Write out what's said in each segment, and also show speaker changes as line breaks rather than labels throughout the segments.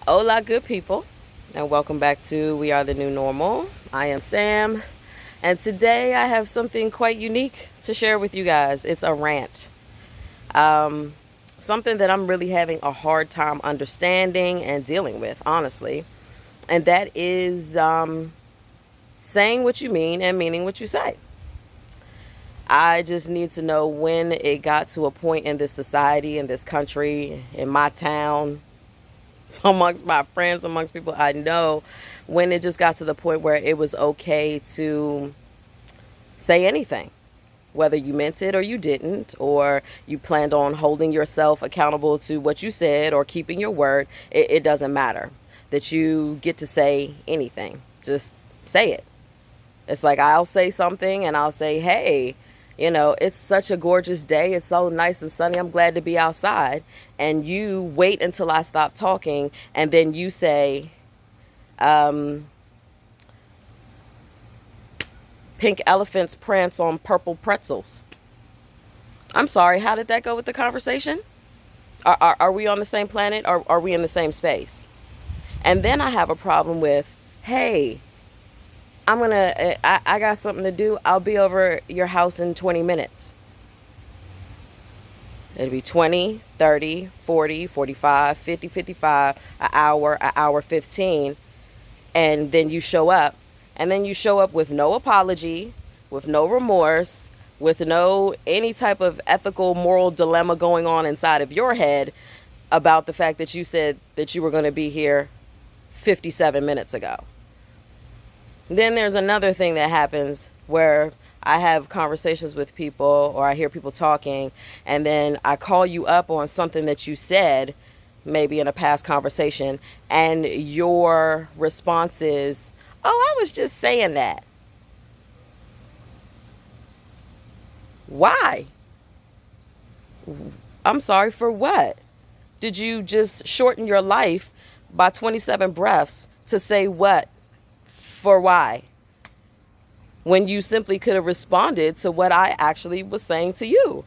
Hola, good people, and welcome back to We Are the New Normal. I am Sam, and today I have something quite unique to share with you guys. It's a rant. Um, Something that I'm really having a hard time understanding and dealing with, honestly, and that is saying what you mean and meaning what you say. I just need to know when it got to a point in this society, in this country, in my town, amongst my friends, amongst people I know, when it just got to the point where it was okay to say anything, whether you meant it or you didn't, or you planned on holding yourself accountable to what you said or keeping your word. It doesn't matter that you get to say anything. Just say it. It's like I'll say something and I'll say, hey, it's such a gorgeous day. It's so nice and sunny. I'm glad to be outside. And you wait until I stop talking. And then you say, pink elephants prance on purple pretzels. I'm sorry. How did that go with the conversation? Are we on the same planet? Or are we in the same space? And then I have a problem with, hey, I got something to do. I'll be over your house in 20 minutes. It'll be 20, 30, 40, 45, 50, 55, an hour 15. And then you show up. And then you show up with no apology, with no remorse, with no any type of ethical, moral dilemma going on inside of your head about the fact that you said that you were going to be here 57 minutes ago. Then there's another thing that happens where I have conversations with people or I hear people talking, and then I call you up on something that you said maybe in a past conversation, and your response is, oh, I was just saying that. Why? I'm sorry, for what? Did you just shorten your life by 27 breaths to say what? For why? When you simply could have responded to what I actually was saying to you.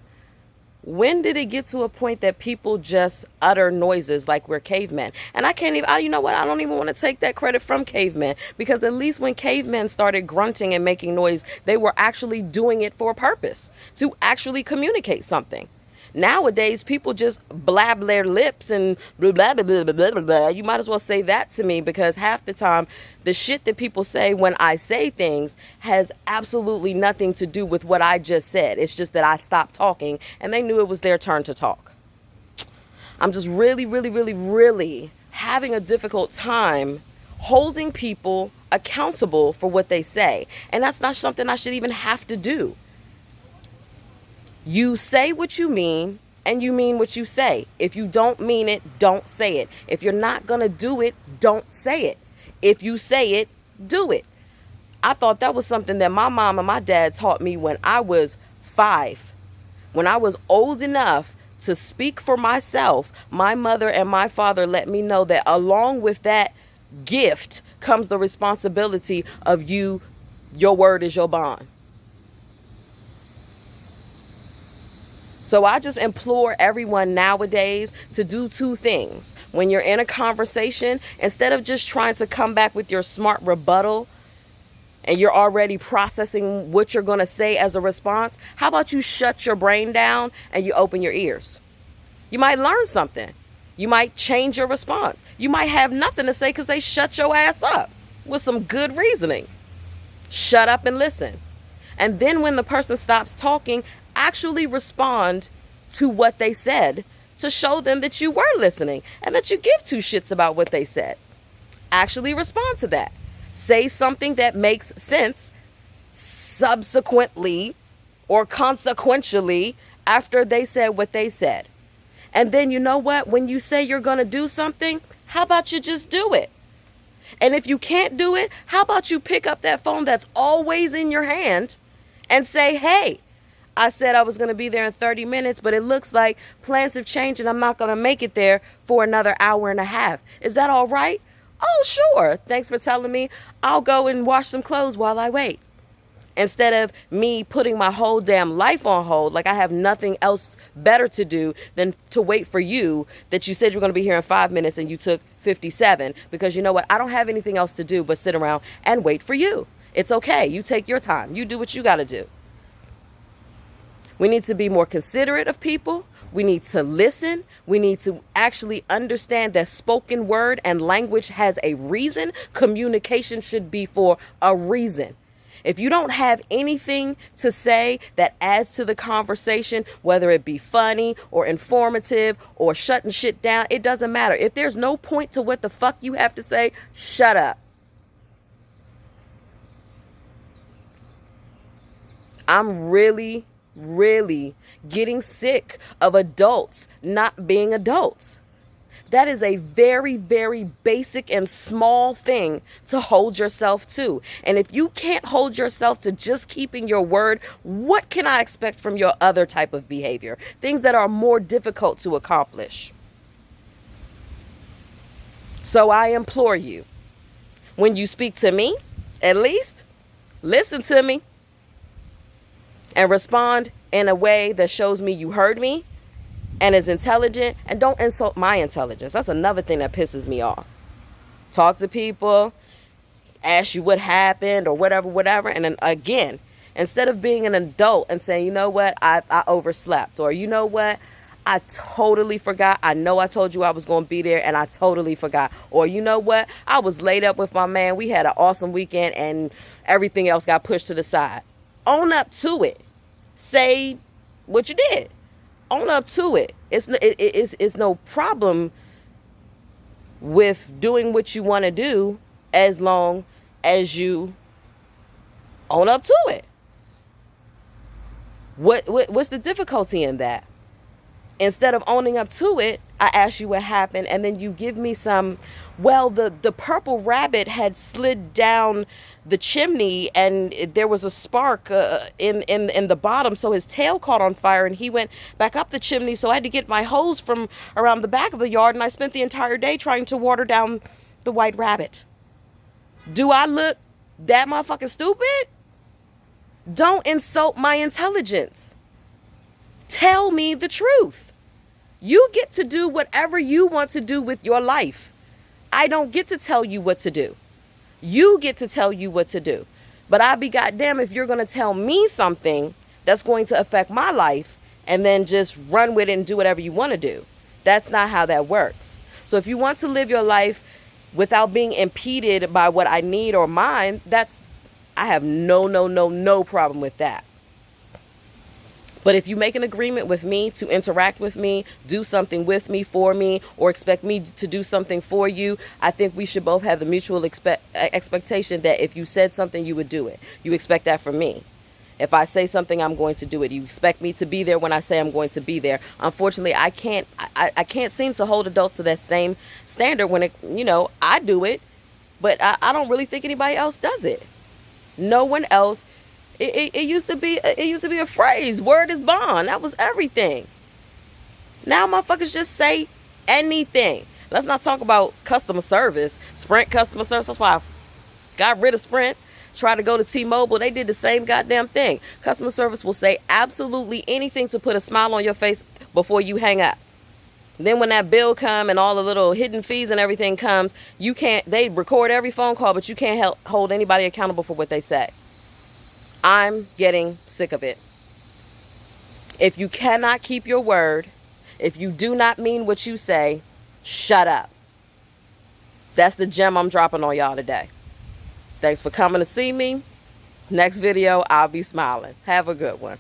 When did it get to a point that people just utter noises like we're cavemen? And I can't even, you know what? I don't even want to take that credit from cavemen, because at least when cavemen started grunting and making noise, they were actually doing it for a purpose, to actually communicate something. Nowadays, people just blab their lips and blah, blah, blah, blah, blah, blah, blah. You might as well say that to me, because half the time, the shit that people say when I say things has absolutely nothing to do with what I just said. It's just that I stopped talking and they knew it was their turn to talk. I'm just really, really, really, really having a difficult time holding people accountable for what they say. And that's not something I should even have to do. You say what you mean, and you mean what you say. If you don't mean it, don't say it. If you're not going to do it, don't say it. If you say it, do it. I thought that was something that my mom and my dad taught me when I was 5. When I was old enough to speak for myself, my mother and my father let me know that along with that gift comes the responsibility of your word is your bond. So I just implore everyone nowadays to do 2 things. When you're in a conversation, instead of just trying to come back with your smart rebuttal and you're already processing what you're going to say as a response, how about you shut your brain down and you open your ears? You might learn something. You might change your response. You might have nothing to say because they shut your ass up with some good reasoning. Shut up and listen. And then when the person stops talking, actually respond to what they said to show them that you were listening and that you give 2 shits about what they said. Actually respond to that. Say something that makes sense subsequently or consequentially after they said what they said. And then you know what? When you say you're going to do something, how about you just do it? And if you can't do it, how about you pick up that phone that's always in your hand and say, hey, I said I was going to be there in 30 minutes, but it looks like plans have changed and I'm not going to make it there for another hour and a half. Is that all right? Oh, sure. Thanks for telling me. I'll go and wash some clothes while I wait. Instead of me putting my whole damn life on hold, like I have nothing else better to do than to wait for you, that you said you're going to be here in 5 minutes and you took 57, because you know what? I don't have anything else to do but sit around and wait for you. It's okay. You take your time. You do what you got to do. We need to be more considerate of people. We need to listen. We need to actually understand that spoken word and language has a reason. Communication should be for a reason. If you don't have anything to say that adds to the conversation, whether it be funny or informative or shutting shit down, it doesn't matter. If there's no point to what the fuck you have to say, shut up. I'm really getting sick of adults not being adults. That is a very, very basic and small thing to hold yourself to. And if you can't hold yourself to just keeping your word, what can I expect from your other type of behavior? Things that are more difficult to accomplish. So I implore you, when you speak to me, at least listen to me and respond in a way that shows me you heard me and is intelligent, and don't insult my intelligence. That's another thing that pisses me off. Talk to people, ask you what happened or whatever. And then again, instead of being an adult and saying, you know what, I overslept, or you know what, I totally forgot. I know I told you I was going to be there and I totally forgot. Or you know what, I was laid up with my man. We had an awesome weekend and everything else got pushed to the side. Own up to it. Say what you did. Own up to it. It's no problem with doing what you want to do as long as you own up to it. What's the difficulty in that? Instead of owning up to it, I ask you what happened, and then you give me some, well, the purple rabbit had slid down the chimney and there was a spark in the bottom, so his tail caught on fire and he went back up the chimney, so I had to get my hose from around the back of the yard, and I spent the entire day trying to water down the white rabbit. Do I look that motherfucking stupid? Don't insult my intelligence. Tell me the truth. You get to do whatever you want to do with your life. I don't get to tell you what to do. You get to tell you what to do. But I'll be goddamn if you're going to tell me something that's going to affect my life and then just run with it and do whatever you want to do. That's not how that works. So if you want to live your life without being impeded by what I need or mine, I have no problem with that. But if you make an agreement with me to interact with me, do something with me, for me, or expect me to do something for you, I think we should both have the mutual expectation that if you said something, you would do it. You expect that from me. If I say something, I'm going to do it. You expect me to be there when I say I'm going to be there. Unfortunately, I can't seem to hold adults to that same standard when I do it, but I don't really think anybody else does it. No one else. It used to be a phrase. Word is bond. That was everything. Now motherfuckers just say anything. Let's not talk about customer service. Sprint customer service. That's why I got rid of Sprint. Tried to go to T-Mobile. They did the same goddamn thing. Customer service will say absolutely anything to put a smile on your face before you hang up. Then when that bill come and all the little hidden fees and everything comes, they record every phone call, but you can't hold anybody accountable for what they say. I'm getting sick of it. If you cannot keep your word, if you do not mean what you say, shut up. That's the gem I'm dropping on y'all today. Thanks for coming to see me. Next video, I'll be smiling. Have a good one.